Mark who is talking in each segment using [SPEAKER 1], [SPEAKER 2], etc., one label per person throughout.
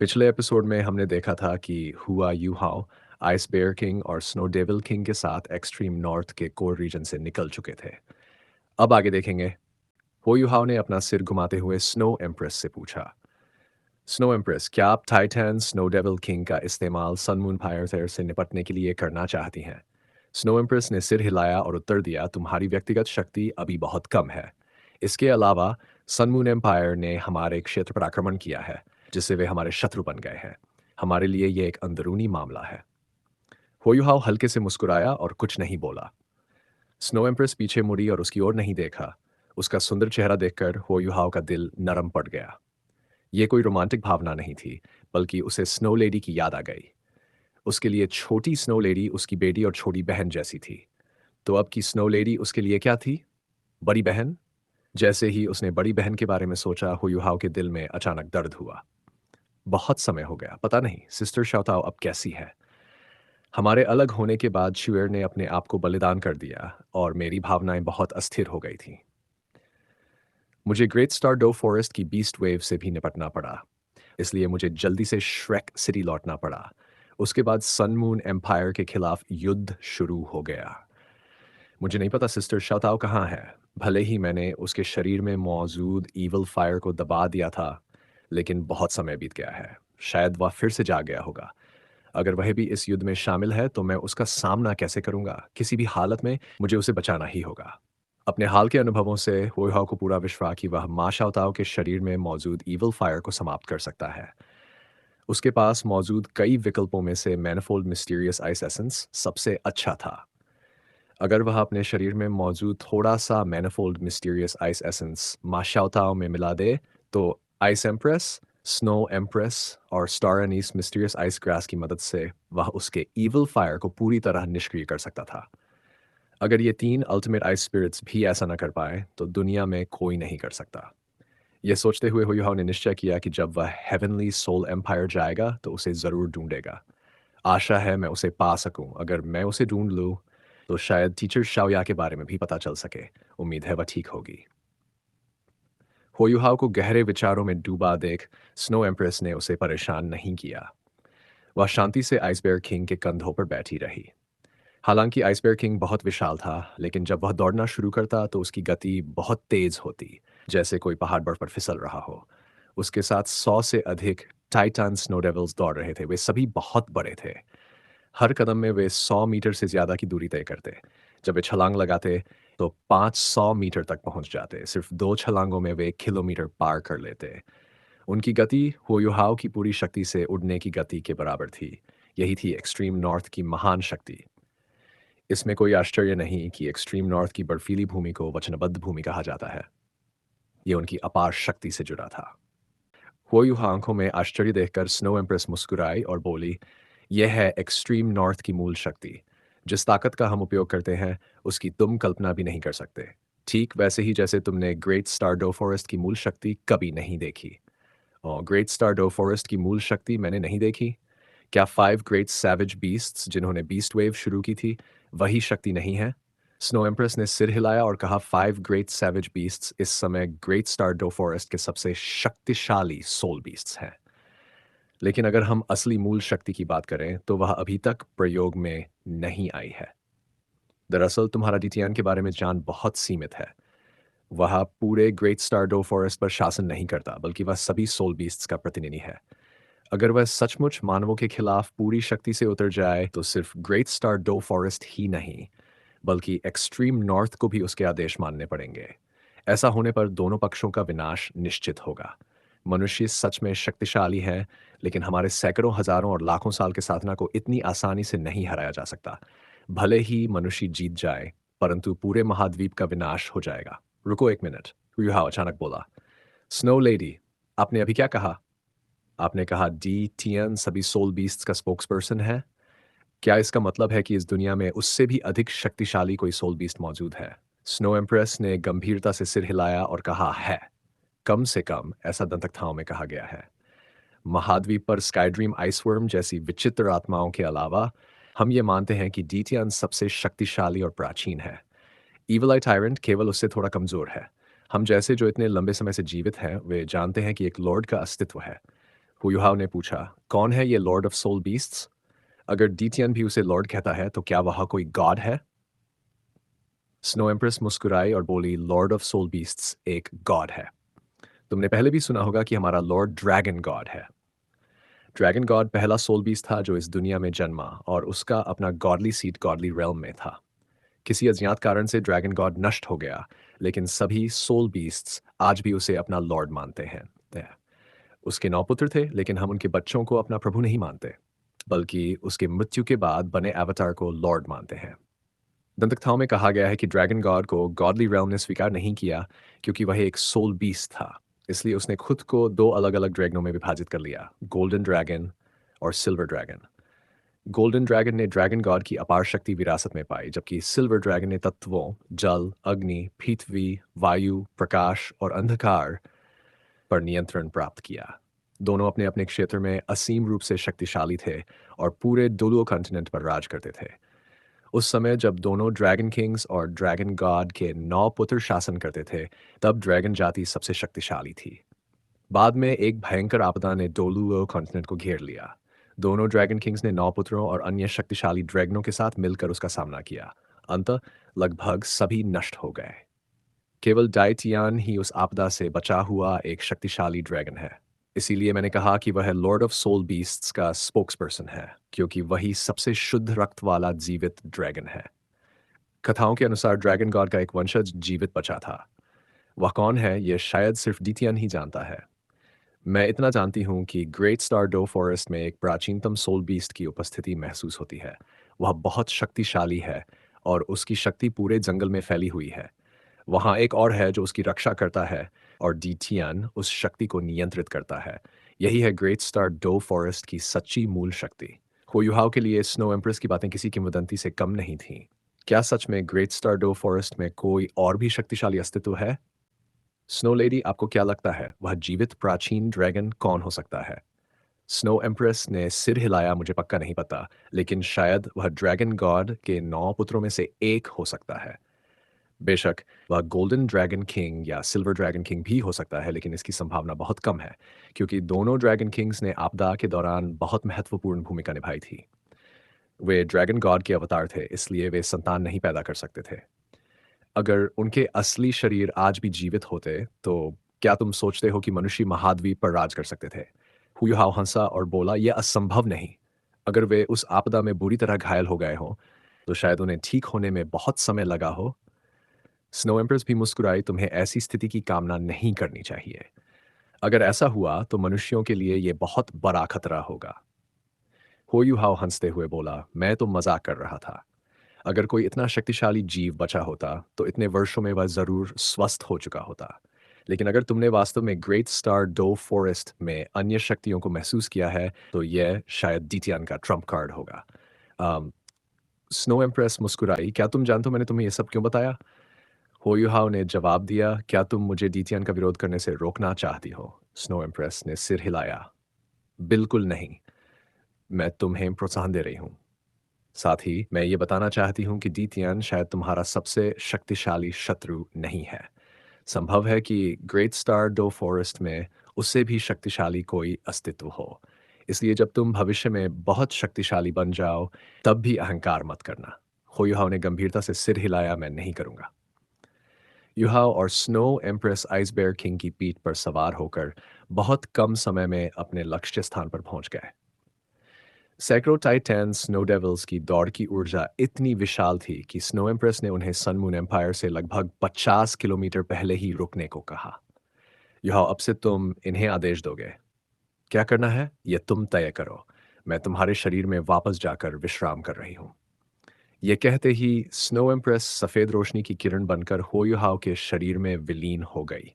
[SPEAKER 1] पिछले एपिसोड में हमने देखा था कि हुआ यू हाओ आइस बेयर किंग और स्नो डेविल किंग के साथ एक्सट्रीम नॉर्थ के कोर रीजन से निकल चुके थे। अब आगे देखेंगे। हो यू हाओ ने अपना सिर घुमाते हुए स्नो एम्प्रेस से पूछा, स्नो एम्प्रेस, क्या आप टाइटन स्नो डेविल किंग का इस्तेमाल सन मून फायर से निपटने के लिए करना चाहती हैं? स्नो एम्प्रेस ने सिर हिलाया और उत्तर दिया, तुम्हारी व्यक्तिगत शक्ति अभी बहुत कम है। इसके अलावा सन मून एम्पायर ने हमारे क्षेत्र पर आक्रमण किया है, जिससे वे हमारे शत्रु बन गए हैं। हमारे लिए ये एक अंदरूनी मामला है। होयुहाव हल्के से मुस्कुराया और कुछ नहीं बोला। स्नो एम्प्रेस पीछे मुड़ी और उसकी ओर नहीं देखा। उसका सुंदर चेहरा देखकर होयुहाव का दिल नरम पड़ गया। ये कोई रोमांटिक भावना नहीं थी, बल्कि उसे स्नो लेडी की याद आ गई। उसके लिए छोटी स्नो लेडी उसकी बेटी और छोटी बहन जैसी थी। तो अब की स्नो लेडी उसके लिए क्या थी? बड़ी बहन? जैसे ही उसने बड़ी बहन के बारे में सोचा, हुयुहाव के दिल में अचानक दर्द हुआ। बहुत समय हो गया, पता नहीं सिस्टर शाओताओ अब कैसी है। हमारे अलग होने के बाद शुएर ने अपने आप को बलिदान कर दिया और मेरी भावनाएं बहुत अस्थिर हो गई थीं। मुझे ग्रेट स्टार डो फॉरेस्ट की बीस्ट वेव से भी निपटना पड़ा, इसलिए मुझे जल्दी से श्रेक सिटी लौटना पड़ा। उसके बाद सन मून एम्पायर के खिलाफ युद्ध शुरू हो गया। मुझे नहीं पता सिस्टर शाओताओ कहाँ है। भले ही मैंने उसके शरीर में मौजूद ईवल फायर को दबा दिया था, लेकिन बहुत समय बीत गया है। शायद वह फिर से जाग गया होगा। अगर वह भी इस युद्ध में शामिल है तो मैं उसका सामना कैसे करूंगा? किसी भी हालत में मुझे उसे बचाना ही होगा। अपने हाल के अनुभवों से हुईहाओ को पूरा विश्वास कि वह मा शाओताओ के शरीर में मौजूद ईवल फायर को समाप्त कर सकता है। उसके पास मौजूद कई विकल्पों में से मैनिफोल्ड मिस्टीरियस आइस एसेंस सबसे अच्छा था। अगर वह अपने शरीर में मौजूद थोड़ा-सा मैनिफोल्ड मिस्टीरियस आइस एसेंस मा शाओताओ में मिला दे, तो आइस एम्प्रेस, स्नो एम्प्रेस और star Annie's mysterious ice grass की मदद से वह उसके ईवल फायर को पूरी तरह निष्क्रिय कर सकता था। अगर ये 3 अल्टीमेट आइस स्पिरिट्स भी ऐसा न कर पाए, तो दुनिया में कोई नहीं कर सकता। ये सोचते हुए हुयुहाओ ने निश्चय किया कि जब वह हेवनली सोल एम्पायर जाएगा, तो उसे ज़रूर ढूँढेगा। आशा है मैं उसे पा सकूँ। अगर मैं उसे ढूँढ लूँ, तो शायद टीचर शाओया के बारे में भी पता चल सके। उम्मीद है वह ठीक होगी। होयुहाओ को गहरे विचारों में डूबा देख स्नो एम्प्रेस ने उसे परेशान नहीं किया। वह शांति से आइसबेयर किंग के कंधों पर बैठी रही। हालांकि आइसबेयर किंग बहुत विशाल था, लेकिन जब वह दौड़ना शुरू करता तो उसकी गति बहुत तेज होती, जैसे कोई पहाड़ बर्फ पर फिसल रहा हो। उसके साथ 100 से अधिक टाइटन स्नो डेविल्स दौड़ रहे थे। वे सभी बहुत बड़े थे। हर कदम में वे 100 मीटर से ज़्यादा की दूरी तय करते। जब वे छलांग लगाते तो 500 मीटर तक पहुंच जाते। सिर्फ 2 छलांगों में वे किलोमीटर पार कर लेते। उनकी गति हुयुहाओ की पूरी शक्ति से उड़ने की गति के बराबर थी। यही थी एक्सट्रीम नॉर्थ की महान शक्ति। इसमें कोई आश्चर्य नहीं कि एक्सट्रीम नॉर्थ की बर्फीली भूमि को वचनबद्ध भूमि कहा जाता है। ये उनकी अपार शक्ति से जुड़ा था। हुयुहा आंखों में आश्चर्य देखकर स्नो एम्प्रेस मुस्कुराई और बोली, यह है एक्सट्रीम नॉर्थ की मूल शक्ति। जिस ताकत का हम उपयोग करते हैं, उसकी तुम कल्पना भी नहीं कर सकते। ठीक वैसे ही जैसे तुमने ग्रेट स्टारडो फॉरेस्ट की मूल शक्ति कभी नहीं देखी। और ग्रेट स्टारडो फॉरेस्ट की मूल शक्ति मैंने नहीं देखी? क्या 5 ग्रेट सैवेज बीस्ट्स जिन्होंने बीस्ट वेव शुरू की थी, वही शक्ति नहीं है? स्नो एम्प्रेस ने सिर हिलाया और कहा, 5 ग्रेट सैवेज बीस्ट्स इस समय ग्रेट स्टारडो फॉरेस्ट के सबसे शक्तिशाली सोल बीस्ट्स हैं। लेकिन अगर हम असली मूल शक्ति की बात करें, तो वह अभी तक प्रयोग में नहीं आई है। दरअसल तुम्हारा डीटीएन के बारे में जान बहुत सीमित है। वह पूरे ग्रेट स्टारडो फॉरेस्ट पर शासन नहीं करता, बल्कि वह सभी सोल बीस्ट्स का प्रतिनिधि है। अगर वह सचमुच मानवों के खिलाफ पूरी शक्ति से उतर जाए, तो सिर्फ ग्रेट स्टार डो फॉरेस्ट ही नहीं, बल्कि एक्सट्रीम नॉर्थ को भी उसके आदेश मानने पड़ेंगे। ऐसा होने पर दोनों पक्षों का विनाश निश्चित होगा। मनुष्य सच में शक्तिशाली है, लेकिन हमारे सैकड़ों, हजारों और लाखों साल के साधना को इतनी आसानी से नहीं हराया जा सकता। भले ही मनुष्य जीत जाए, परंतु पूरे महाद्वीप का विनाश हो जाएगा। रुको एक मिनट, युहा अचानक बोला। स्नो लेडी, आपने अभी क्या कहा? आपने कहा डीटीएन सभी सोल बीस्ट्स का स्पोक्सपर्सन है? क्या इसका मतलब है कि इस दुनिया में उससे भी अधिक शक्तिशाली कोई सोल बीस्ट मौजूद है? स्नो एम्प्रेस ने गंभीरता से सिर हिलाया और कहा, है। कम से कम ऐसा दंतकथाओं में कहा गया है। महाद्वीप पर स्काईड्रीम आइसवर्म जैसी विचित्र आत्माओं के अलावा, हम ये मानते हैं कि डीटीएन सबसे शक्तिशाली और प्राचीन है। ईवल आई टायरेंट केवल उससे थोड़ा कमजोर है। हम जैसे जो इतने लंबे समय से जीवित हैं, वे जानते हैं कि एक लॉर्ड का अस्तित्व है। हुयुहाओ ने पूछा, कौन है ये लॉर्ड ऑफ सोल बीस्ट्स? अगर डीटियन भी उसे लॉर्ड कहता है तो क्या वह कोई गॉड है? स्नो एम्प्रेस मुस्कुराई और बोली, लॉर्ड ऑफ सोल बीस्ट्स एक गॉड है। तुमने पहले भी सुना होगा कि हमारा लॉर्ड ड्रैगन गॉड है। ड्रैगन गॉड पहला सोल बीस्ट था जो इस दुनिया में जन्मा और उसका अपना गॉडली सीट गॉडली रेल्म में था। किसी अज्ञात कारण से ड्रैगन गॉड नष्ट हो गया, लेकिन सभी सोल बीस्ट्स आज भी उसे अपना लॉर्ड मानते हैं। उसके 9 पुत्र थे, लेकिन हम उनके बच्चों को अपना प्रभु नहीं मानते, बल्कि उसके मृत्यु के बाद बने अवतार को लॉर्ड मानते हैं। दंतकथाओं में कहा गया है कि ड्रैगन गॉड को गॉडली रेल्म ने स्वीकार नहीं किया क्योंकि वह एक सोल बीस्ट था। इसलिए उसने खुद को 2 अलग-अलग ड्रैगनों में विभाजित कर लिया, गोल्डन ड्रैगन और सिल्वर ड्रैगन। गोल्डन ड्रैगन ने ड्रैगन गॉड की अपार शक्ति विरासत में पाई, जबकि सिल्वर ड्रैगन ने तत्वों जल, अग्नि, पृथ्वी, वायु, प्रकाश और अंधकार पर नियंत्रण प्राप्त किया। दोनों अपने-अपने क्षेत्र में असीम रूप से शक्तिशाली थे और पूरे डोलुओ कॉन्टिनेंट पर राज करते थे। उस समय जब दोनों ड्रैगन किंग्स और ड्रैगन गॉड के 9 पुत्र शासन करते थे, तब ड्रैगन जाति सबसे शक्तिशाली थी। बाद में एक भयंकर आपदा ने डोलुओ कॉन्टिनेंट को घेर लिया। दोनों ड्रैगन किंग्स ने 9 पुत्रों और अन्य शक्तिशाली ड्रैगनों के साथ मिलकर उसका सामना किया। अंततः लगभग सभी नष्ट हो गए। केवल डाइटियान ही उस आपदा से बचा हुआ एक शक्तिशाली ड्रैगन है। इसीलिए मैंने कहा कि वह लॉर्ड ऑफ सोल बीस्ट्स का स्पोक्सपर्सन है, क्योंकि वही सबसे शुद्ध रक्त वाला जीवित ड्रैगन है। कथाओं के अनुसार ड्रैगन गॉड का एक वंशज जीवित बचा था। वह कौन है, यह शायद सिर्फ डीटियन ही जानता है। मैं इतना जानती हूँ कि ग्रेट स्टार डो फॉरेस्ट में एक प्राचीनतम सोल बीस्ट की उपस्थिति महसूस होती है। वह बहुत शक्तिशाली है और उसकी शक्ति पूरे जंगल में फैली हुई है। वहाँ एक और है जो उसकी रक्षा करता है और डीटियन उस शक्ति को नियंत्रित करता है। यही है ग्रेट स्टार डो फॉरेस्ट की सच्ची मूल शक्ति। हुयुहाओ के लिए स्नो एम्प्रेस की बातें किसी किंवदंती से कम नहीं थीं। क्या सच में ग्रेट स्टार डो फॉरेस्ट में कोई और भी शक्तिशाली अस्तित्व है? स्नो लेडी, आपको क्या लगता है वह जीवित प्राचीन ड्रैगन कौन हो सकता है? स्नो एम्प्रेस ने सिर हिलाया, मुझे पक्का नहीं पता, लेकिन शायद वह ड्रैगन गॉड के 9 पुत्रों में से एक हो सकता है। बेशक वह गोल्डन ड्रैगन किंग या सिल्वर ड्रैगन किंग भी हो सकता है, लेकिन इसकी संभावना बहुत कम है, क्योंकि दोनों ड्रैगन किंग्स ने आपदा के दौरान बहुत महत्वपूर्ण भूमिका निभाई थी। वे ड्रैगन गॉड के अवतार थे, इसलिए वे संतान नहीं पैदा कर सकते थे। अगर उनके असली शरीर आज भी जीवित होते, तो क्या तुम सोचते हो कि मनुष्य महाद्वीप पर राज कर सकते थे? हुयुहाव हंसा और बोला, यह असंभव नहीं। अगर वे उस आपदा में बुरी तरह घायल हो गए हों, तो शायद उन्हें ठीक होने में बहुत समय लगा हो। स्नो एम्प्रेस भी मुस्कुराई, तुम्हें ऐसी स्थिति की कामना नहीं करनी चाहिए। अगर ऐसा हुआ तो मनुष्यों के लिए यह बहुत बड़ा खतरा होगा। हो युहाओ हंसते हुए बोला, मैं तो मजाक कर रहा था। अगर कोई इतना शक्तिशाली जीव बचा होता तो इतने वर्षों में वह जरूर स्वस्थ हो चुका होता। लेकिन अगर तुमने वास्तव में ग्रेट स्टार डो फॉरेस्ट में अन्य शक्तियों को महसूस किया है, तो यह शायद डीटियन का ट्रम्प कार्ड होगा। अम, स्नो एम्प्रेस मुस्कुराई, क्या तुम जानते हो मैंने तुम्हें यह सब क्यों बताया? होयुहाव ने जवाब दिया, क्या तुम मुझे डीटियन का विरोध करने से रोकना चाहती हो? स्नो एम्प्रेस ने सिर हिलाया। बिल्कुल नहीं, मैं तुम्हें प्रोत्साहन दे रही हूँ। साथ ही मैं ये बताना चाहती हूँ कि डीटियन शायद तुम्हारा सबसे शक्तिशाली शत्रु नहीं है। संभव है कि ग्रेट स्टार डो फॉरेस्ट में उससे भी शक्तिशाली कोई अस्तित्व हो। इसलिए जब तुम भविष्य में बहुत शक्तिशाली बन जाओ, तब भी अहंकार मत करना। होयुहाव ने गंभीरता से सिर हिलाया, मैं नहीं करूंगा। युहाव और स्नो एम्प्रेस आइसबेयर किंग की पीठ पर सवार होकर बहुत कम समय में अपने लक्ष्य स्थान पर पहुंच गए। सैकड़ों टाइटैन स्नो डेविल्स की दौड़ की ऊर्जा इतनी विशाल थी कि स्नो एम्प्रेस ने उन्हें सन मून एम्पायर से लगभग 50 किलोमीटर पहले ही रुकने को कहा। युहाव, अब से तुम इन्हें आदेश दोगे। क्या करना है यह तुम तय करो। मैं तुम्हारे शरीर में वापस जाकर विश्राम कर रही हूँ। ये कहते ही स्नो एम्प्रेस सफेद रोशनी की किरण बनकर होयुहाव के शरीर में विलीन हो गई।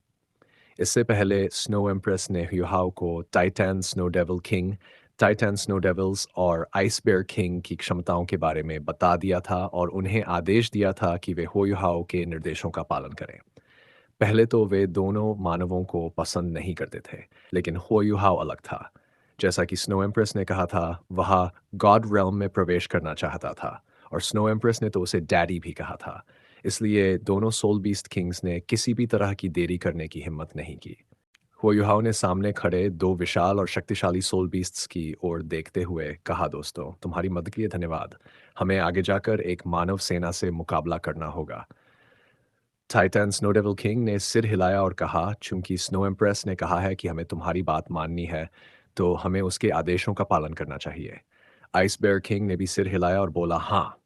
[SPEAKER 1] इससे पहले स्नो एम्प्रेस ने ह्यूहाओ को titan snow devil king, titan snow devils और आइस बेयर किंग की क्षमताओं के बारे में बता दिया था और उन्हें आदेश दिया था कि वे होयुहाओ के निर्देशों का पालन करें। पहले तो वे दोनों मानवों को पसंद नहीं करते थे, लेकिन होयुहाओ अलग था। जैसा कि स्नो एम्प्रेस ने कहा था, वह गॉड रेल्म में प्रवेश करना चाहता था और स्नो एम्प्रेस ने तो उसे डैडी भी कहा था। इसलिए दोनों सोल बीस्ट किंग्स ने किसी भी तरह की देरी करने की हिम्मत नहीं की। हुआयुहाओ ने सामने खड़े दो विशाल और शक्तिशाली सोल बीस्ट्स की ओर देखते हुए कहा, दोस्तों, तुम्हारी मदद के लिए धन्यवाद। हमें आगे जाकर एक मानव सेना से मुकाबला करना होगा। टाइटन स्नो डेविल किंग ने सिर हिलाया और कहा, चूंकि स्नो एम्प्रेस ने कहा है कि हमें तुम्हारी बात माननी है, तो हमें उसके आदेशों का पालन करना चाहिए। आइस बेयर किंग ने भी सिर हिलाया और बोला, हाँ,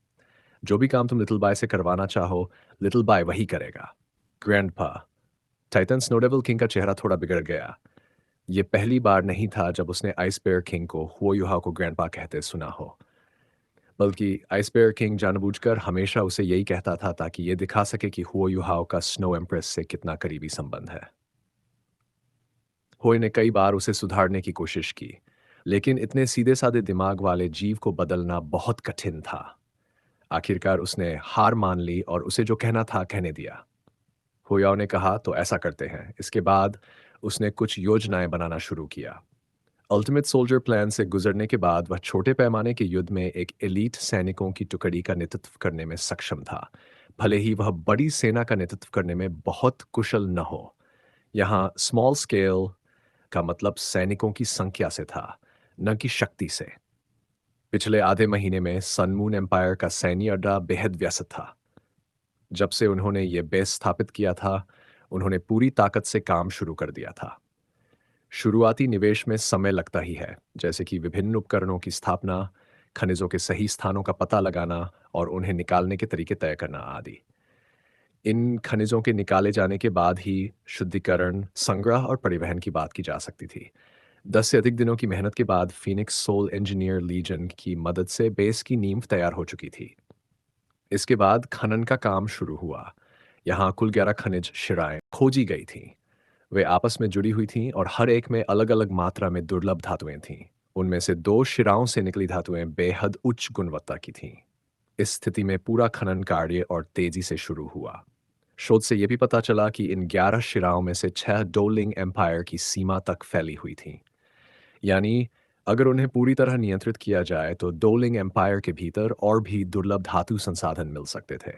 [SPEAKER 1] जो भी काम तुम लिटिल बाय से करवाना चाहो, लिटिल बाय वही करेगा। Grandpa. Titan snow devil king का चेहरा थोड़ा बिगड़ गया। ये पहली बार नहीं था जब उसने आइस बेयर किंग को हुओयुहा को ग्रैंडपा कहते सुना हो, बल्कि आइस बेयर किंग जानबूझकर हमेशा उसे यही कहता था ताकि ये दिखा सके कि हुओयुहाओ का स्नो एम्प्रेस से कितना करीबी संबंध है। होय ने कई बार उसे सुधारने की कोशिश की, लेकिन इतने सीधे साधे दिमाग वाले जीव को बदलना बहुत कठिन था। आखिरकार उसने हार मान ली और उसे जो कहना था कहने दिया। हुयाओ ने कहा, तो ऐसा करते हैं। इसके बाद उसने कुछ योजनाएं बनाना शुरू किया। अल्टीमेट सोल्जर प्लान से गुजरने के बाद वह छोटे पैमाने के युद्ध में एक एलीट सैनिकों की टुकड़ी का नेतृत्व करने में सक्षम था, भले ही वह बड़ी सेना का नेतृत्व करने में बहुत कुशल न हो। यहाँ स्मॉल स्केल का मतलब सैनिकों की संख्या से था, न कि शक्ति से। पिछले आधे महीने में सनमून एम्पायर का सैन्य अड्डा बेहद व्यस्त था। जब से उन्होंने ये बेस स्थापित किया था, उन्होंने पूरी ताकत से काम शुरू कर दिया था। शुरुआती निवेश में समय लगता ही है, जैसे कि विभिन्न उपकरणों की स्थापना, खनिजों के सही स्थानों का पता लगाना और उन्हें निकालने के तरीके तय करना आदि। इन खनिजों के निकाले जाने के बाद ही शुद्धिकरण, संग्रह और परिवहन की बात की जा सकती थी। 10 से अधिक दिनों की मेहनत के बाद फीनिक्स सोल इंजीनियर लीजन की मदद से बेस की नींव तैयार हो चुकी थी। इसके बाद खनन का काम शुरू हुआ। यहाँ कुल 11 खनिज शिराएं खोजी गई थीं। वे आपस में जुड़ी हुई थीं और हर एक में अलग-अलग मात्रा में दुर्लभ धातुएं थीं। उनमें से 2 शिराओं से निकली धातुएं बेहद उच्च गुणवत्ता की थीं। इस स्थिति में पूरा खनन कार्य और तेजी से शुरू हुआ। शोध से यह भी पता चला कि इन 11 शिराओं में से 6 डोलिंग एम्पायर की सीमा तक फैली हुई थीं। यानी अगर उन्हें पूरी तरह नियंत्रित किया जाए तो डोलिंग एम्पायर के भीतर और भी दुर्लभ धातु संसाधन मिल सकते थे।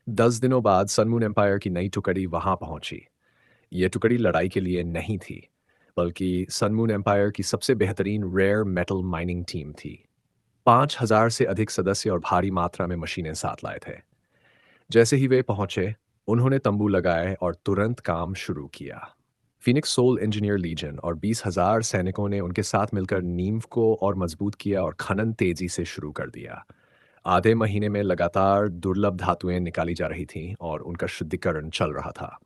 [SPEAKER 1] 10 दिनों बाद सनमून एम्पायर की नई टुकड़ी वहां पहुंची। ये टुकड़ी लड़ाई के लिए नहीं थी, बल्कि सनमून एम्पायर की सबसे बेहतरीन रेयर मेटल माइनिंग टीम थी। 5,000 से अधिक सदस्य और भारी मात्रा में मशीनें साथ लाए थे। जैसे ही वे पहुंचे, उन्होंने तंबू लगाए और तुरंत काम शुरू किया। फिनिक्स सोल इंजीनियर लीजन और 20,000 सैनिकों ने उनके साथ मिलकर नींव को और मजबूत किया और खनन तेजी से शुरू कर दिया। आधे महीने में लगातार दुर्लभ धातुएं निकाली जा रही थीं और उनका शुद्धिकरण चल रहा था।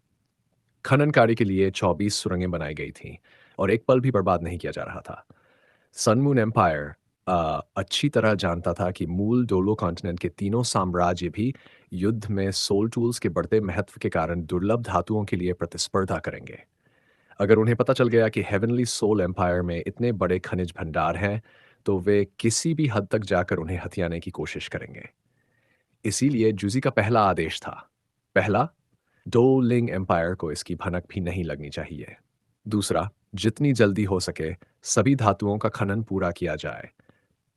[SPEAKER 1] खनन कार्य के लिए 24 सुरंगें बनाई गई थीं और एक पल भी बर्बाद नहीं किया जा रहा था। सनमून एम्पायर अच्छी तरह जानता था कि मूल डोलो कॉन्टिनेंट के तीनों साम्राज्य भी युद्ध में सोल टूल्स के बढ़ते महत्व के कारण दुर्लभ धातुओं के लिए प्रतिस्पर्धा करेंगे। अगर उन्हें पता चल गया कि हेवनली सोल एम्पायर में इतने बड़े खनिज भंडार हैं, तो वे किसी भी हद तक जाकर उन्हें हथियाने की कोशिश करेंगे। इसीलिए जूजी का पहला आदेश था। पहला, दो लिंग एम्पायर को इसकी भनक भी नहीं लगनी चाहिए। दूसरा, जितनी जल्दी हो सके सभी धातुओं का खनन पूरा किया जाए।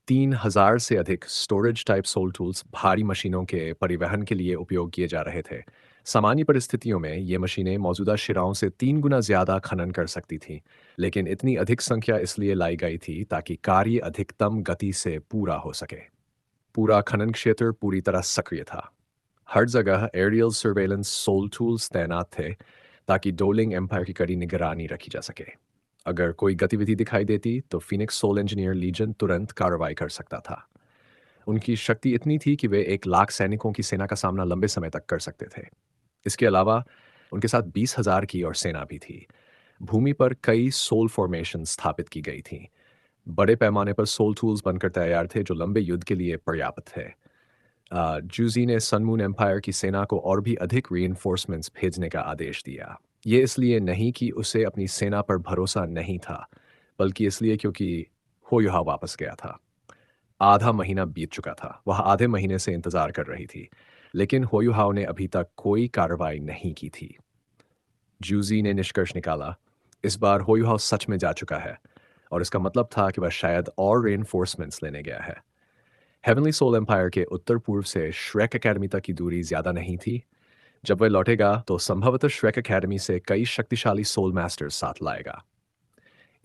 [SPEAKER 1] 3,000 से अधिक स्टोरेज टाइप सोल टूल्स भारी मशीनों के परिवहन के लिए उपयोग किए जा रहे थे। सामान्य परिस्थितियों में ये मशीनें मौजूदा शिराओं से 3 गुना ज्यादा खनन कर सकती थीं, लेकिन इतनी अधिक संख्या इसलिए लाई गई थी ताकि कार्य अधिकतम गति से पूरा हो सके। पूरा खनन क्षेत्र पूरी तरह सक्रिय था। हर जगह एरियल सर्वेलेंस सोल टूल्स तैनात थे ताकि डोलिंग एम्पायर की कड़ी निगरानी रखी जा सके। अगर कोई गतिविधि दिखाई देती तो फिनिक्स सोल इंजीनियर लीजन तुरंत कार्रवाई कर सकता था। उनकी शक्ति इतनी थी कि वे 1 लाख सैनिकों की सेना का सामना लंबे समय तक कर सकते थे। इसके अलावा उनके साथ 20,000 की और सेना भी थी। भूमि पर कई सोल फॉर्मेशन स्थापित की गई थीं। बड़े पैमाने पर सोल टूल्स बनकर तैयार थे जो लंबे युद्ध के लिए पर्याप्त थे। जूजी ने सनमून एम्पायर की सेना को और भी अधिक रीइंफोर्समेंट्स भेजने का आदेश दिया। ये इसलिए नहीं कि उसे अपनी सेना पर भरोसा नहीं था, बल्कि इसलिए क्योंकि होयुहा वापस गया था। आधा महीना बीत चुका था। वह आधे महीने से इंतजार कर रही थी, लेकिन होयुहाओ ने अभी तक कोई कार्रवाई नहीं की थी। जूजी ने निष्कर्ष निकाला, इस बार होयुहाओ सच में जा चुका है और इसका मतलब था कि वह शायद और रीइंफोर्समेंट्स लेने गया है। हेवनली सोल एम्पायर के उत्तर पूर्व से श्रेक एकेडमी तक की दूरी ज्यादा नहीं थी। जब वह लौटेगा तो संभवतः श्रेक एकेडमी से कई शक्तिशाली सोल मास्टर्स साथ लाएगा।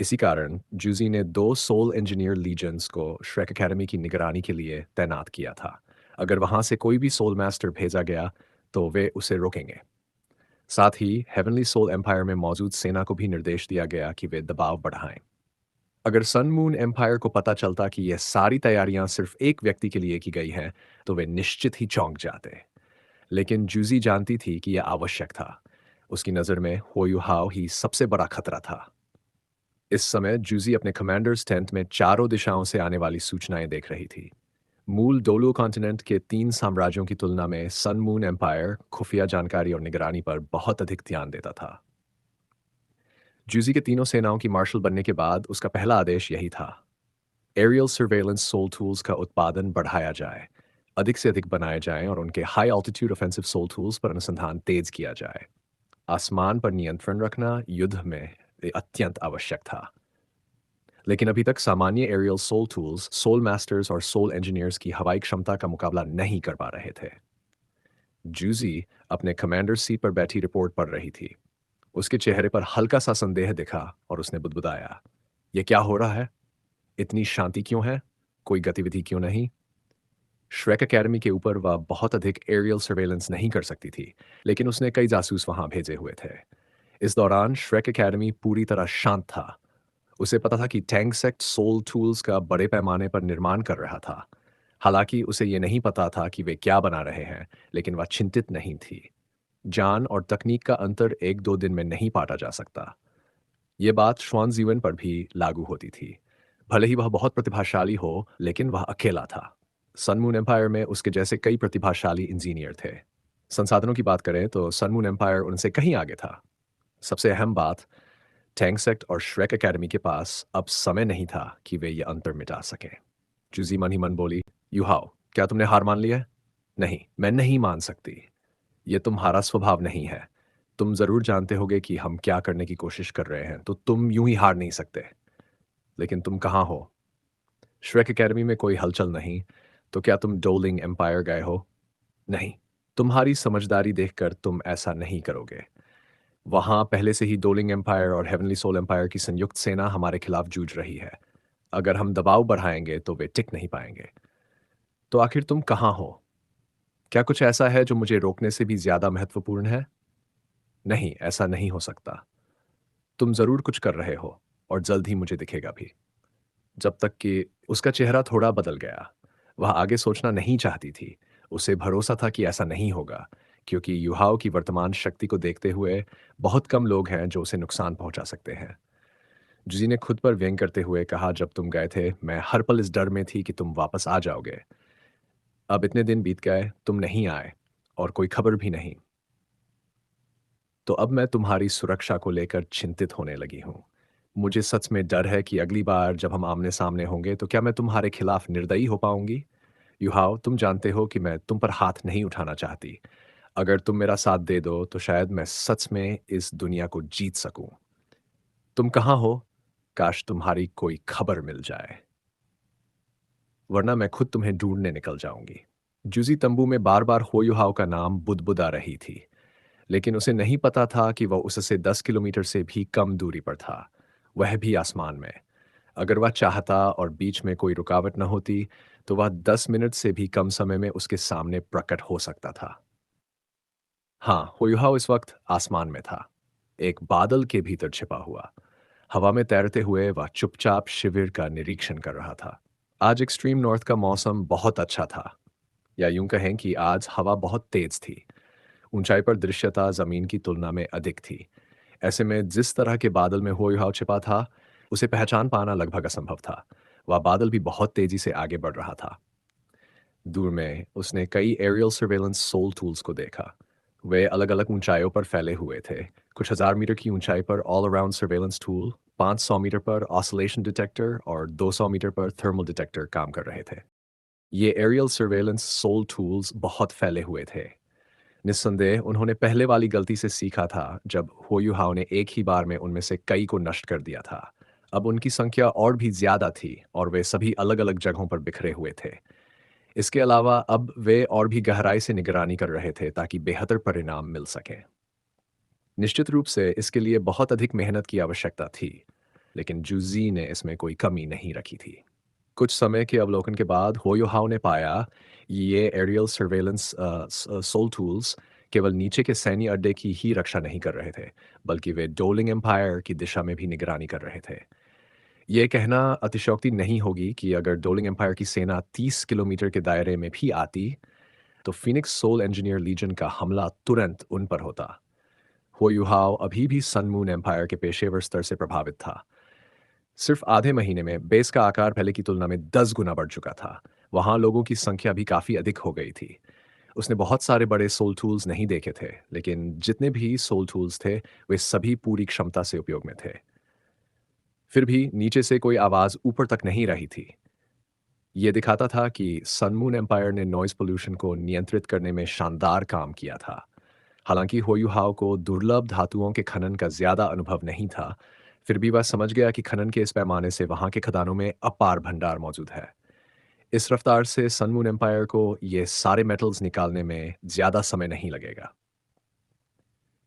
[SPEAKER 1] इसी कारण जूजी ने 2 सोल इंजीनियर लीजन्स को श्रेक एकेडमी की निगरानी के लिए तैनात किया था। अगर वहां से कोई भी सोल मास्टर भेजा गया तो वे उसे रोकेंगे। साथ ही हेवनली सोल एम्पायर में मौजूद सेना को भी निर्देश दिया गया कि वे दबाव बढ़ाएं। अगर सन मून एम्पायर को पता चलता कि यह सारी तैयारियां सिर्फ एक व्यक्ति के लिए की गई हैं, तो वे निश्चित ही चौंक जाते। लेकिन जूजी जानती थी कि यह आवश्यक था। उसकी नज़र में होयुहाव ही सबसे बड़ा खतरा था। इस समय जूजी अपने कमांडर्स टेंट में चारों दिशाओं से आने वाली सूचनाएं देख रही थी। मूल डोलू कॉन्टिनेंट के 3 साम्राज्यों की तुलना में सन मून एम्पायर खुफिया जानकारी और निगरानी पर बहुत अधिक ध्यान देता था। जूजी के तीनों सेनाओं की मार्शल बनने के बाद उसका पहला आदेश यही था। एरियल सर्वेलेंस सोल टूल्स का उत्पादन बढ़ाया जाए, अधिक से अधिक बनाए जाएं और उनके हाई ऑल्टीट्यूड ऑफेंसिव सोल टूल्स पर अनुसंधान तेज किया जाए। आसमान पर नियंत्रण रखना युद्ध में अत्यंत आवश्यक था। लेकिन अभी तक सामान्य एरियल सोल टूल्स, सोल मास्टर्स और सोल इंजीनियर्स की हवाई क्षमता का मुकाबला नहीं कर पा रहे थे। जूजी अपने कमांडर सीट पर बैठी रिपोर्ट पढ़ रही थी। उसके चेहरे पर हल्का सा संदेह दिखा और उसने बुदबुदाया, "यह क्या हो रहा है? इतनी शांति क्यों है? कोई गतिविधि क्यों नहीं?" श्रेक एकेडमी के ऊपर वह बहुत अधिक एरियल सर्वेलेंस नहीं कर सकती थी, लेकिन उसने कई जासूस वहां भेजे हुए थे। इस दौरान श्रेक एकेडमी पूरी तरह शांत था। उसे पता था कि टैंक सेक्ट सोल टूल्स का बड़े पैमाने पर निर्माण कर रहा था। हालांकि उसे ये नहीं पता था कि वे क्या बना रहे हैं, लेकिन वह चिंतित नहीं थी। जान और तकनीक का अंतर एक दो दिन में नहीं पाटा जा सकता। ये बात श्वान जीवन पर भी लागू होती थी। भले ही वह बहुत प्रतिभाशाली हो, लेकिन वह अकेला था। सनमून एम्पायर में उसके जैसे कई प्रतिभाशाली इंजीनियर थे। संसाधनों की बात करें तो सनमून एम्पायर उनसे कहीं आगे था। सबसे अहम बात, टैंगसेक्ट और श्रेक एकेडमी के पास अब समय नहीं था कि वे ये अंतर मिटा सकें। जूजी मन ही मन बोली, युहाओ, क्या तुमने हार मान लिया है? नहीं, मैं नहीं मान सकती। ये तुम्हारा स्वभाव नहीं है। तुम जरूर जानते होगे कि हम क्या करने की कोशिश कर रहे हैं, तो तुम यूं ही हार नहीं सकते। लेकिन तुम कहाँ हो? श्रेक एकेडमी में कोई हलचल नहीं, तो क्या तुम डोलिंग एम्पायर गए हो? नहीं, तुम्हारी समझदारी देखकर तुम ऐसा नहीं करोगे। वहां पहले से ही डोलिंग एम्पायर और हेवनली सोल एम्पायर की संयुक्त सेना हमारे खिलाफ जूझ रही है। अगर हम दबाव बढ़ाएंगे तो वे टिक नहीं पाएंगे। तो आखिर तुम कहाँ हो? क्या कुछ ऐसा है जो मुझे रोकने से भी ज्यादा महत्वपूर्ण है? नहीं, ऐसा नहीं हो सकता। तुम जरूर कुछ कर रहे हो और जल्द ही मुझे दिखेगा भी। जब तक कि उसका चेहरा थोड़ा बदल गया। वह आगे सोचना नहीं चाहती थी। उसे भरोसा था कि ऐसा नहीं होगा, क्योंकि युहाओं की वर्तमान शक्ति को देखते हुए बहुत कम लोग हैं जो उसे नुकसान पहुंचा सकते हैं। जुजी ने खुद पर व्यंग करते हुए कहा, जब तुम गए थे मैं हर पल इस डर में थी कि तुम वापस आ जाओगे। अब इतने दिन बीत गए, तुम नहीं आए और कोई खबर भी नहीं। तो अब मैं तुम्हारी सुरक्षा को लेकर चिंतित होने लगी हूँ। मुझे सच में डर है कि अगली बार जब हम आमने सामने होंगे तो क्या मैं तुम्हारे खिलाफ निर्दयी हो पाऊंगी? युहाओ, तुम जानते हो कि मैं तुम पर हाथ नहीं उठाना चाहती। अगर तुम मेरा साथ दे दो तो शायद मैं सच में इस दुनिया को जीत सकूं। तुम कहाँ हो? काश तुम्हारी कोई खबर मिल जाए, वरना मैं खुद तुम्हें ढूंढने निकल जाऊंगी। जूजी तंबू में बार बार होयुहाव का नाम बुदबुदा रही थी, लेकिन उसे नहीं पता था कि वह उससे 10 किलोमीटर से भी कम दूरी पर था, वह भी आसमान में। अगर वह चाहता और बीच में कोई रुकावट न होती, तो वह 10 मिनट से भी कम समय में उसके सामने प्रकट हो सकता था। हाँ, हुयुहाव इस वक्त आसमान में था, एक बादल के भीतर छिपा हुआ। हवा में तैरते हुए वह चुपचाप शिविर का निरीक्षण कर रहा था। आज एक्सट्रीम नॉर्थ का मौसम बहुत अच्छा था, या यूं कहें कि आज हवा बहुत तेज थी। ऊंचाई पर दृश्यता जमीन की तुलना में अधिक थी। ऐसे में जिस तरह के बादल में हुयुहाव छिपा था, उसे पहचान पाना लगभग असंभव था। वह बादल भी बहुत तेजी से आगे बढ़ रहा था। दूर में उसने कई एरियल सर्वेलेंस सोल टूल्स को देखा। वे अलग-अलग ऊंचाइयों पर फैले हुए थे। कुछ हजार मीटर की ऊंचाई पर all around surveillance tool, 500 metre पर ऑसिलेशन डिटेक्टर और 200 मीटर पर थर्मल डिटेक्टर काम कर रहे थे। ये एरियल सर्वेलेंस सोल टूल्स बहुत फैले हुए थे। निस्संदेह उन्होंने पहले वाली गलती से सीखा था, जब होयुहाव ने एक ही बार में उनमें से कई को नष्ट कर दिया था। अब उनकी संख्या और भी ज्यादा थी और वे सभी अलग-अलग जगहों पर बिखरे हुए थे। इसके अलावा अब वे और भी गहराई से निगरानी कर रहे थे ताकि बेहतर परिणाम मिल सकें। निश्चित रूप से इसके लिए बहुत अधिक मेहनत की आवश्यकता थी, लेकिन जूजी ने इसमें कोई कमी नहीं रखी थी। कुछ समय के अवलोकन के बाद होयोहाव ने पाया ये एरियल सर्वेलेंस सोल टूल्स केवल नीचे के सैन्य अड्डे की ही रक्षा नहीं कर रहे थे, बल्कि वे डोलिंग एम्पायर की दिशा में भी निगरानी कर रहे थे। ये कहना अतिशयोक्ति नहीं होगी कि अगर डोलिंग एम्पायर की सेना 30 किलोमीटर के दायरे में भी आती, तो फिनिक्स सोल इंजीनियर लीजन का हमला तुरंत उन पर होता। होयुहाव अभी भी सन मून एम्पायर के पेशेवर स्तर से प्रभावित था। सिर्फ आधे महीने में बेस का आकार पहले की तुलना में 10 गुना बढ़ चुका था। वहां लोगों की संख्या भी काफी अधिक हो गई थी। उसने बहुत सारे बड़े सोल टूल्स नहीं देखे थे, लेकिन जितने भी सोल टूल्स थे, वे सभी पूरी क्षमता से उपयोग में थे। फिर भी नीचे से कोई आवाज ऊपर तक नहीं रही थी। ये दिखाता था कि सन मून एम्पायर ने नॉइज पोल्यूशन को नियंत्रित करने में शानदार काम किया था। हालांकि होयुहाव को दुर्लभ धातुओं के खनन का ज्यादा अनुभव नहीं था, फिर भी वह समझ गया कि खनन के इस पैमाने से वहां के खदानों में अपार भंडार मौजूद है। इस रफ्तार से सन मून एम्पायर को ये सारे मेटल्स निकालने में ज्यादा समय नहीं लगेगा।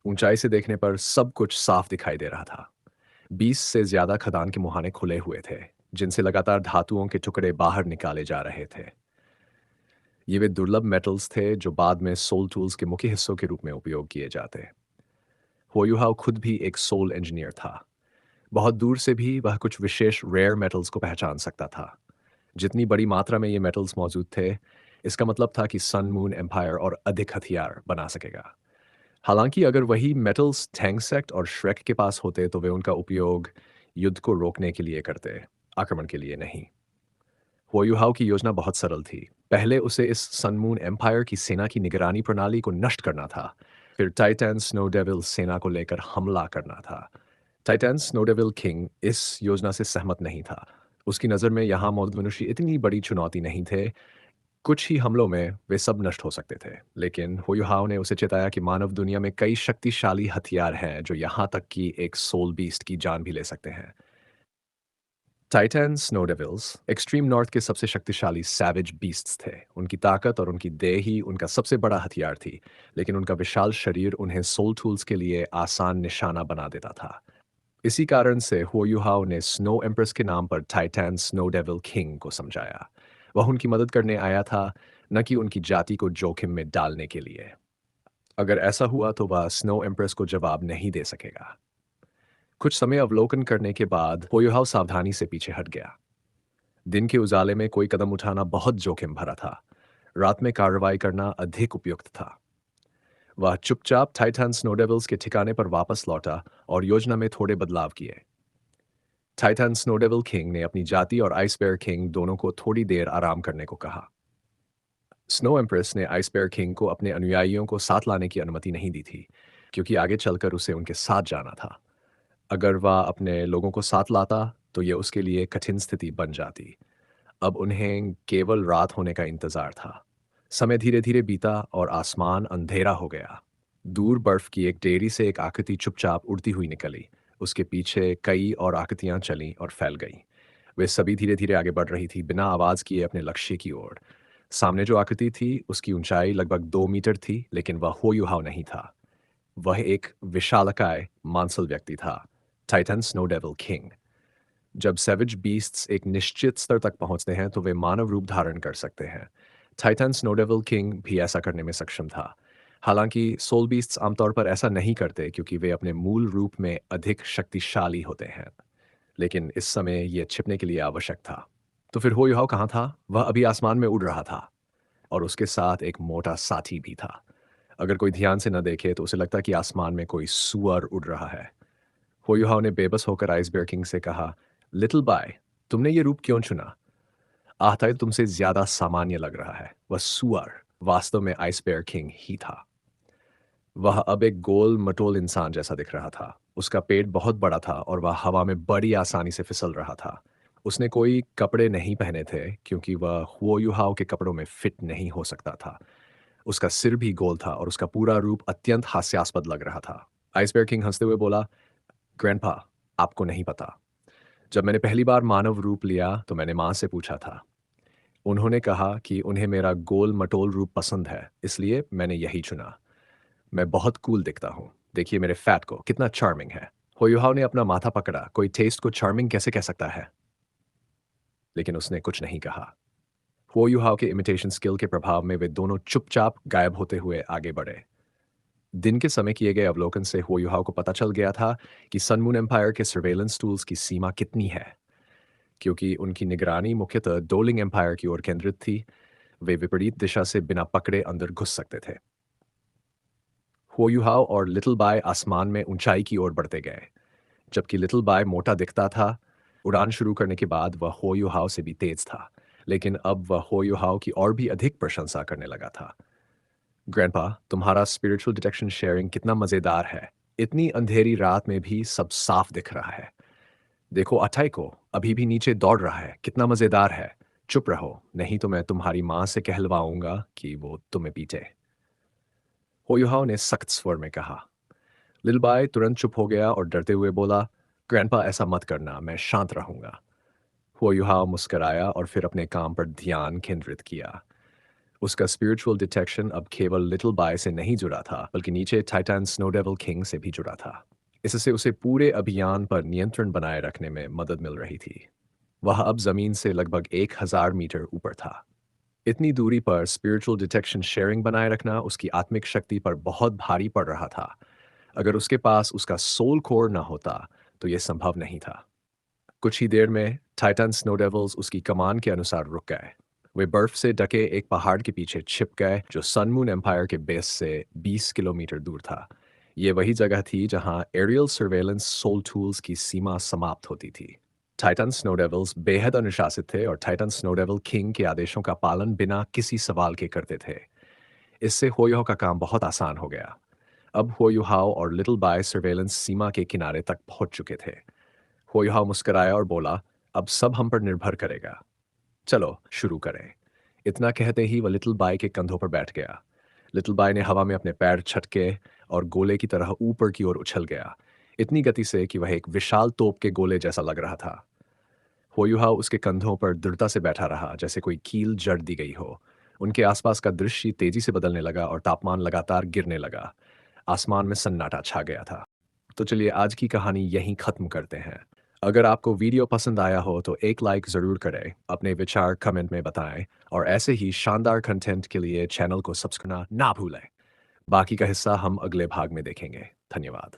[SPEAKER 1] ऊंचाई से देखने पर सब कुछ साफ दिखाई दे रहा था। 20 से ज्यादा खदान के मुहाने खुले हुए थे, जिनसे लगातार धातुओं के टुकड़े बाहर निकाले जा रहे थे। ये वे दुर्लभ मेटल्स थे जो बाद में सोल टूल्स के मुख्य हिस्सों के रूप में उपयोग किए जाते। होयुहाव खुद भी एक सोल इंजीनियर था। बहुत दूर से भी वह कुछ विशेष रेयर मेटल्स को पहचान सकता था। जितनी बड़ी मात्रा में ये मेटल्स मौजूद थे, इसका मतलब था कि सन मून एम्पायर और अधिक हथियार बना सकेगा। हालांकि अगर वही मेटल्स टैंगसेक्ट और श्रेक के पास होते तो वे उनका उपयोग युद्ध को रोकने के लिए करते, आक्रमण के लिए नहीं। होयुहाव की योजना बहुत सरल थी। पहले उसे इस सनमून एम्पायर की सेना की निगरानी प्रणाली को नष्ट करना था। फिर टाइटन स्नो डेविल सेना को लेकर हमला करना था। टाइटन स्नो डेविल किंग इस योजना से सहमत नहीं था। उसकी नज़र में यहाँ मौजूद मनुष्य इतनी बड़ी चुनौती नहीं थे। कुछ ही हमलों में वे सब नष्ट हो सकते थे। लेकिन होयुहाव ने उसे चेताया कि मानव दुनिया में कई शक्तिशाली हथियार हैं जो यहाँ तक कि एक सोल बीस्ट की जान भी ले सकते हैं। Titan Snow Devils extreme north के सबसे शक्तिशाली सैवेज बीस्ट्स थे। उनकी ताकत और उनकी देह ही उनका सबसे बड़ा हथियार थी, लेकिन उनका विशाल शरीर उन्हें सोल टूल्स के लिए आसान निशाना बना देता था। इसी कारण से हुओयुहाओ ने स्नो एम्प्रेस के नाम पर टाइटन स्नो डेविल किंग को समझाया। वह उनकी मदद करने आया था, न कि उनकी जाति को जोखिम में डालने के लिए। अगर ऐसा हुआ तो वह स्नो एम्प्रेस को जवाब नहीं दे सकेगा। कुछ समय अवलोकन करने के बाद होयुहाव सावधानी से पीछे हट गया। दिन के उजाले में कोई कदम उठाना बहुत जोखिम भरा था। रात में कार्रवाई करना अधिक उपयुक्त था। वह चुपचाप टाइटन स्नोडेविल्स के ठिकाने पर वापस लौटा और योजना में थोड़े बदलाव किए। टाइटन स्नोडेविल किंग ने अपनी जाति और आइस बेयर किंग दोनों को थोड़ी देर आराम करने को कहा। स्नो एम्प्रेस ने आइस बेयर किंग को अपने अनुयायियों को साथ लाने की अनुमति नहीं दी थी, क्योंकि आगे चलकर उसे उनके साथ जाना था। अगर वह अपने लोगों को साथ लाता तो यह उसके लिए कठिन स्थिति बन जाती। अब उन्हें केवल रात होने का इंतजार था। समय धीरे धीरे बीता और आसमान अंधेरा हो गया। दूर बर्फ की एक डेयरी से एक आकृति चुपचाप उड़ती हुई निकली। उसके पीछे कई और आकृतियां चलीं और फैल गईं। वे सभी धीरे धीरे आगे बढ़ रही थी, बिना आवाज किए अपने लक्ष्य की ओर। सामने जो आकृति थी उसकी ऊंचाई लगभग 2 मीटर थी, लेकिन वह होयुहाव नहीं था। वह एक विशालकाय मांसल व्यक्ति था, टाइटन स्नो डेविल किंग। जब सेविज बीस्ट्स एक निश्चित स्तर तक पहुंचते हैं तो वे मानव रूप धारण कर सकते हैं। टाइटन स्नोडेविल किंग भी ऐसा करने में सक्षम था। हालांकि सोल बीस्ट्स आमतौर पर ऐसा नहीं करते क्योंकि वे अपने मूल रूप में अधिक शक्तिशाली होते हैं, लेकिन इस समय यह छिपने के लिए आवश्यक था। तो फिर होयुहाव कहाँ था? वह अभी आसमान में उड़ रहा था, और उसके साथ एक मोटा साथी भी था। अगर कोई ध्यान से न देखे तो उसे लगता कि आसमान में कोई सुअर उड़ रहा है। होयुहाव ने बेबस होकर आइस बेयर किंग से कहा, लिटिल बाय, तुमने ये रूप क्यों चुना? आहताई तुमसे ज्यादा सामान्य लग रहा है। वह सुअर वास्तव में आइस बेयर किंग ही था। वह अब एक गोल मटोल इंसान जैसा दिख रहा था। उसका पेट बहुत बड़ा था और वह हवा में बड़ी आसानी से फिसल रहा था। उसने कोई कपड़े नहीं पहने थे क्योंकि वह हुओयुहाव के कपड़ों में फिट नहीं हो सकता था। उसका सिर भी गोल था और उसका पूरा रूप अत्यंत हास्यास्पद लग रहा था। आइस बेयर किंग हंसते हुए बोला, ग्रैंडपा, आपको नहीं पता। जब मैंने पहली बार मानव रूप लिया तो मैंने माँ से पूछा था, उन्होंने कहा कि उन्हें मेरा गोल मटोल रूप पसंद है, इसलिए मैंने यही चुना। मैं बहुत कूल दिखता हूँ। देखिए मेरे फैट को, कितना चार्मिंग है। हुआयुहाओ ने अपना माथा पकड़ा, कोई टेस्ट को चार्मिंग कैसे कह सकता है? लेकिन उसने कुछ नहीं कहा। हुआयुहाओ के इमिटेशन स्किल के प्रभाव में वे दोनों चुपचाप गायब होते हुए आगे बढ़े। दिन के समय किए गए अवलोकन से हुआयुहाओ को पता चल गया था कि सन मून एम्पायर के सर्वेलेंस टूल्स की सीमा कितनी है। क्योंकि उनकी निगरानी मुख्यतः डोलिंग एम्पायर की ओर केंद्रित थी, वे विपरीत दिशा से बिना पकड़े अंदर घुस सकते थे। हुआयुहाओ और लिटिल बाय आसमान में ऊंचाई की ओर बढ़ते गए। जबकि लिटिल बाय मोटा दिखता था, उड़ान शुरू करने के बाद वह हुआयुहाओ से भी तेज था, लेकिन अब वह हुआयुहाओ की और भी अधिक प्रशंसा करने लगा था। ग्रैंडपा, तुम्हारा स्पिरिचुअल डिटेक्शन शेयरिंग कितना मजेदार है। इतनी अंधेरी रात में भी सब साफ दिख रहा है। देखो अठाई को, अभी भी नीचे दौड़ रहा है, कितना मजेदार है। चुप रहो, नहीं तो मैं तुम्हारी माँ से कहलवाऊंगा कि वो तुम्हें पीटे। होयुहाओ ने सख्त स्वर में कहा। लिलबाय तुरंत चुप हो गया और डरते हुए बोला, ग्रैंडपा ऐसा मत करना, मैं शांत रहूंगा। हुआयुहाओ मुस्कराया और फिर अपने काम पर ध्यान केंद्रित किया। उसका स्पिरिचुअल डिटेक्शन अब केवल लिटिल बाय से नहीं जुड़ा था, बल्कि नीचे टाइटन स्नो डेविल किंग से भी जुड़ा था। इससे उसे पूरे अभियान पर नियंत्रण बनाए रखने में मदद मिल रही थी। वह अब जमीन से लगभग 1000 मीटर ऊपर था। इतनी दूरी पर स्पिरिचुअल डिटेक्शन शेयरिंग बनाए रखना उसकी आत्मिक शक्ति पर बहुत भारी पड़ रहा था। अगर उसके पास उसका सोल कोर न होता तो यह संभव नहीं था। कुछ ही देर में टाइटन स्नो डेविल्स उसकी कमान के अनुसार रुक गए। वे बर्फ से ढके एक पहाड़ के पीछे छिप गए जो सन मून एम्पायर के बेस से 20 किलोमीटर दूर था। ये वही जगह थी जहां एरियल सर्वेलेंस सोल टूल्स की सीमा समाप्त होती थी। टाइटन स्नो डेविल्स बेहद अनुशासित थे और टाइटन स्नो डेविल किंग के आदेशों का पालन बिना किसी सवाल के करते थे। इससे होयुहाओ का काम बहुत आसान हो गया। अब होयुहाओ और लिटिल बाय सर्वेलेंस सीमा के किनारे तक पहुंच चुके थे। होयुहाओ मुस्कुराया और बोला, अब सब हम पर निर्भर करेगा। चलो शुरू करें। इतना कहते ही वह लिटिल बाय के कंधों पर बैठ गया। लिटिल बाय ने हवा में अपने पैर छटके और गोले की तरह ऊपर की ओर उछल गया, इतनी गति से कि वह एक विशाल तोप के गोले जैसा लग रहा था। होयुहाओ उसके कंधों पर दृढ़ता से बैठा रहा, जैसे कोई कील जड़ दी गई हो। उनके आसपास का दृश्य तेजी से बदलने लगा और तापमान लगातार गिरने लगा। आसमान में सन्नाटा छा गया था। तो चलिए आज की कहानी यहीं खत्म करते हैं। अगर आपको वीडियो पसंद आया हो तो एक लाइक ज़रूर करें, अपने विचार कमेंट में बताएं और ऐसे ही शानदार कंटेंट के लिए चैनल को सब्सक्राइब करना ना भूलें। बाकी का हिस्सा हम अगले भाग में देखेंगे। धन्यवाद।